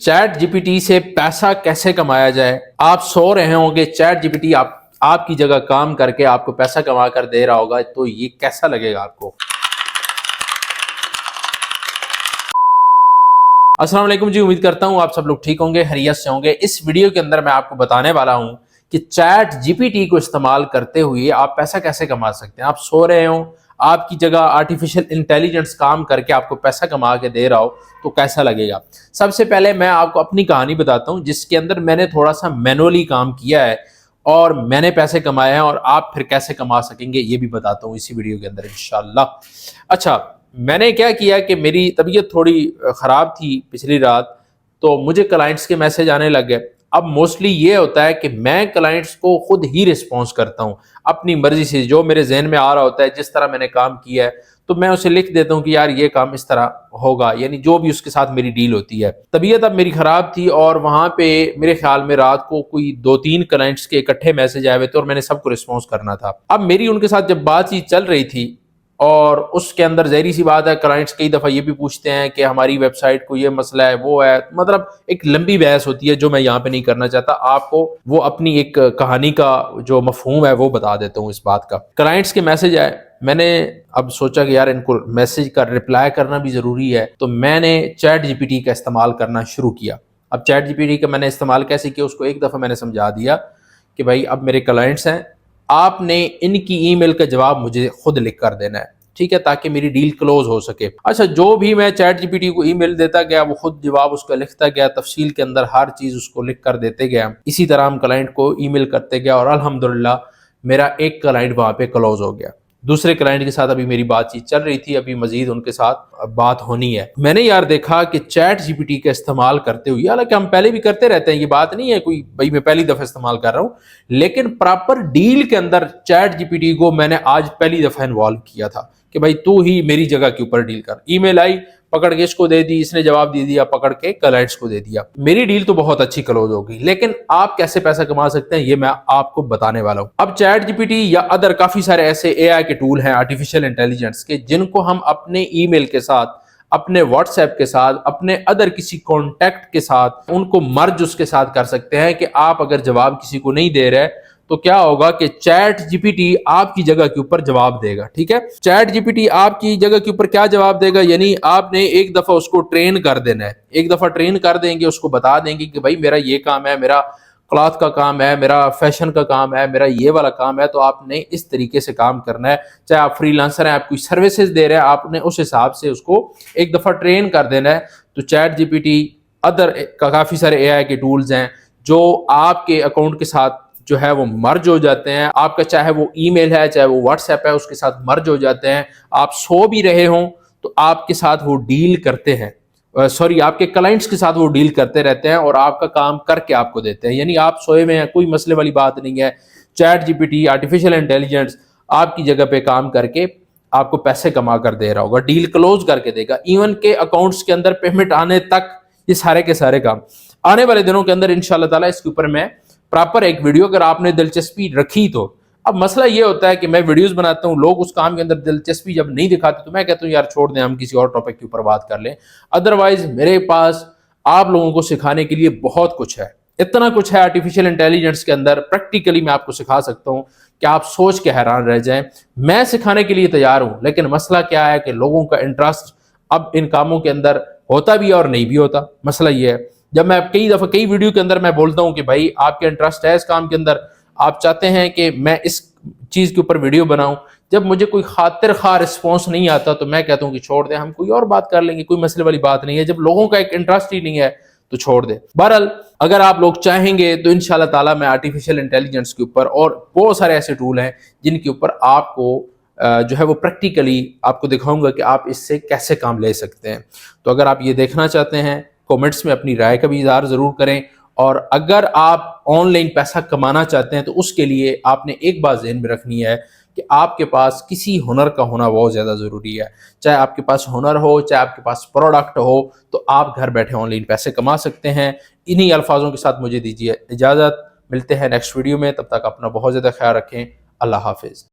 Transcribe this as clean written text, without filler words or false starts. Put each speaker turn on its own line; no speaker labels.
Chat G P T سے پیسہ کیسے کمایا جائے؟ آپ سو رہے ہوں گے چیٹ جی پی ٹی آپ کی جگہ کام کر کے آپ کو پیسہ کما کر دے رہا ہوگا، تو یہ کیسا لگے گا آپ کو؟ السلام علیکم جی، امید کرتا ہوں آپ سب لوگ ٹھیک ہوں گے، خیریت سے ہوں گے۔ اس ویڈیو کے اندر میں آپ کو بتانے والا ہوں کہ چیٹ جی پی ٹی کو استعمال کرتے ہوئے آپ پیسہ کیسے کما سکتے ہیں۔ آپ سو رہے ہوں، آپ کی جگہ آرٹیفیشل انٹیلیجنس کام کر کے آپ کو پیسہ کما کے دے رہا ہو، تو کیسا لگے گا؟ سب سے پہلے میں آپ کو اپنی کہانی بتاتا ہوں، جس کے اندر میں نے تھوڑا سا مینولی کام کیا ہے اور میں نے پیسے کمائے ہیں، اور آپ پھر کیسے کما سکیں گے یہ بھی بتاتا ہوں اسی ویڈیو کے اندر انشاءاللہ۔ اچھا، میں نے کیا کیا کہ میری طبیعت تھوڑی خراب تھی پچھلی رات، تو مجھے کلائنٹس کے میسج آنے لگ گئے۔ اب موسٹلی یہ ہوتا ہے کہ میں کلائنٹس کو خود ہی رسپانس کرتا ہوں اپنی مرضی سے، جو میرے ذہن میں آ رہا ہوتا ہے، جس طرح میں نے کام کیا ہے تو میں اسے لکھ دیتا ہوں کہ یار یہ کام اس طرح ہوگا، یعنی جو بھی اس کے ساتھ میری ڈیل ہوتی ہے۔ طبیعت اب میری خراب تھی اور وہاں پہ میرے خیال میں رات کو کوئی 2-3 کلائنٹس کے اکٹھے میسج آئے ہوئے تھے اور میں نے سب کو رسپانس کرنا تھا۔ اب میری ان کے ساتھ جب بات چیت چل رہی تھی، اور اس کے اندر ظاہری سی بات ہے کلائنٹس کئی دفعہ یہ بھی پوچھتے ہیں کہ ہماری ویب سائٹ کو یہ مسئلہ ہے، وہ ہے، مطلب ایک لمبی بحث ہوتی ہے جو میں یہاں پہ نہیں کرنا چاہتا۔ آپ کو وہ اپنی ایک کہانی کا جو مفہوم ہے وہ بتا دیتا ہوں اس بات کا۔ کلائنٹس کے میسج آئے، میں نے اب سوچا کہ یار ان کو میسج کا رپلائی کرنا بھی ضروری ہے، تو میں نے چیٹ جی پی ٹی کا استعمال کرنا شروع کیا۔ اب چیٹ جی پی ٹی کا میں نے استعمال کیسے کیا، اس کو ایک دفعہ میں نے سمجھا دیا کہ بھائی اب میرے کلائنٹس ہیں، آپ نے ان کی ای میل کا جواب مجھے خود لکھ کر دینا ہے، ٹھیک ہے، تاکہ میری ڈیل کلوز ہو سکے۔ اچھا، جو بھی میں چیٹ جی پی ٹی کو ای میل دیتا گیا وہ خود جواب اس کا لکھتا گیا، تفصیل کے اندر ہر چیز اس کو لکھ کر دیتے گیا۔ اسی طرح ہم کلائنٹ کو ای میل کرتے گیا اور الحمدللہ میرا ایک کلائنٹ وہاں پہ کلوز ہو گیا۔ دوسرے کلائنٹ کے ساتھ ابھی میری بات چیت چل رہی تھی، ابھی مزید ان کے ساتھ بات ہونی ہے۔ میں نے یار دیکھا کہ چیٹ جی پی ٹی کا استعمال کرتے ہوئے، حالانکہ ہم پہلے بھی کرتے رہتے ہیں، یہ بات نہیں ہے کوئی بھائی میں پہلی دفعہ استعمال کر رہا ہوں، لیکن پراپر ڈیل کے اندر چیٹ جی پی ٹی کو میں نے آج پہلی دفعہ انوالو کیا تھا کہ بھائی تو ہی میری جگہ کے اوپر ڈیل کر۔ ای میل آئی، پکڑ کے اس کو دے دی، اس نے جواب دے دیا، پکڑ کے کلائنٹس کو دے دیا، میری ڈیل تو بہت اچھی کلوز ہو گئی۔ لیکن آپ کیسے پیسہ کما سکتے ہیں یہ میں آپ کو بتانے والا ہوں۔ اب چیٹ جی پی ٹی یا ادر کافی سارے ایسے اے آئی کے ٹول ہیں آرٹیفیشل انٹیلیجنس کے، جن کو ہم اپنے ای میل کے ساتھ، اپنے واٹس ایپ کے ساتھ، اپنے ادر کسی کانٹیکٹ کے ساتھ ان کو مرج اس کے ساتھ کر سکتے ہیں کہ آپ اگر جواب کسی کو نہیں دے رہے تو کیا ہوگا کہ چیٹ جی پی ٹی آپ کی جگہ کے اوپر جواب دے گا، ٹھیک ہے۔ چیٹ جی پی ٹی آپ کی جگہ کے اوپر کیا جواب دے گا، یعنی آپ نے ایک دفعہ اس کو ٹرین کر دینا ہے، ایک دفعہ ٹرین کر دیں گے، اس کو بتا دیں گے کہ بھائی میرا یہ کام ہے، میرا کلاتھ کا کام ہے، میرا فیشن کا کام ہے، میرا یہ والا کام ہے، تو آپ نے اس طریقے سے کام کرنا ہے۔ چاہے آپ فری لانسر ہیں، آپ کوئی سروسز دے رہے ہیں، آپ نے اس حساب سے اس کو ایک دفعہ ٹرین کر دینا ہے۔ تو ChatGPT, other کافی سارے اے آئی کے ٹولز ہیں جو آپ کے اکاؤنٹ کے ساتھ جو ہے وہ مرج ہو جاتے ہیں۔ آپ کا چاہے وہ ای میل ہے، چاہے وہ واٹس ایپ ہے، اس کے ساتھ مرج ہو جاتے ہیں۔ آپ سو بھی رہے ہوں تو آپ کے ساتھ وہ ڈیل کرتے ہیں، آپ کے کلائنٹس کے ساتھ وہ ڈیل کرتے رہتے ہیں اور آپ کا کام کر کے آپ کو دیتے ہیں، یعنی آپ سوئے میں ہیں، کوئی مسئلے والی بات نہیں ہے۔ ChatGPT artificial intelligence آپ کی جگہ پہ کام کر کے آپ کو پیسے کما کر دے رہا ہوگا، ڈیل کلوز کر کے دے گا، ایون کے اکاؤنٹس کے اندر پیمنٹ آنے تک، یہ سارے کے سارے کام آنے والے دنوں کے اندر انشاءاللہ تعالیٰ اس کے اوپر میں پراپر ایک ویڈیو، اگر آپ نے دلچسپی رکھی تو۔ اب مسئلہ یہ ہوتا ہے کہ میں ویڈیوز بناتا ہوں، لوگ اس کام کے اندر دلچسپی جب نہیں دکھاتے تو میں کہتا ہوں یار چھوڑ دیں، ہم کسی اور ٹاپک کے اوپر بات کر لیں۔ ادروائز میرے پاس آپ لوگوں کو سکھانے کے لیے بہت کچھ ہے، اتنا کچھ ہے آرٹیفیشل انٹیلیجنس کے اندر، پریکٹیکلی میں آپ کو سکھا سکتا ہوں کہ آپ سوچ کے حیران رہ جائیں۔ میں سکھانے کے لیے تیار ہوں، لیکن مسئلہ کیا ہے کہ لوگوں کا انٹرسٹ اب ان کاموں کے اندر ہوتا بھی ہے اور نہیں بھی ہوتا۔ مسئلہ یہ ہے، جب میں کئی دفعہ کئی ویڈیو کے اندر میں بولتا ہوں کہ بھائی آپ کے انٹرسٹ ہے اس کام کے اندر، آپ چاہتے ہیں کہ میں اس چیز کے اوپر ویڈیو بناؤں، جب مجھے کوئی خاطر خواہ رسپانس نہیں آتا تو میں کہتا ہوں کہ چھوڑ دیں، ہم کوئی اور بات کر لیں گے، کوئی مسئلے والی بات نہیں ہے۔ جب لوگوں کا ایک انٹرسٹ ہی نہیں ہے تو چھوڑ دیں۔ بہرحال اگر آپ لوگ چاہیں گے تو انشاءاللہ تعالیٰ میں آرٹیفیشل انٹیلیجنس کے اوپر اور بہت سارے ایسے ٹول ہیں جن کے اوپر آپ کو جو ہے وہ پریکٹیکلی آپ کو دکھاؤں گا کہ آپ اس سے کیسے کام لے سکتے ہیں۔ تو اگر آپ یہ دیکھنا چاہتے ہیں، کومنٹس میں اپنی رائے کا بھی اظہار ضرور کریں، اور اگر آپ آن لائن پیسہ کمانا چاہتے ہیں تو اس کے لیے آپ نے ایک بات ذہن میں رکھنی ہے کہ آپ کے پاس کسی ہنر کا ہونا بہت زیادہ ضروری ہے۔ چاہے آپ کے پاس ہنر ہو، چاہے آپ کے پاس پروڈکٹ ہو، تو آپ گھر بیٹھے آن لائن پیسے کما سکتے ہیں۔ انہی الفاظوں کے ساتھ مجھے دیجیے اجازت، ملتے ہیں نیکسٹ ویڈیو میں، تب تک اپنا بہت زیادہ خیال رکھیں۔ اللہ حافظ۔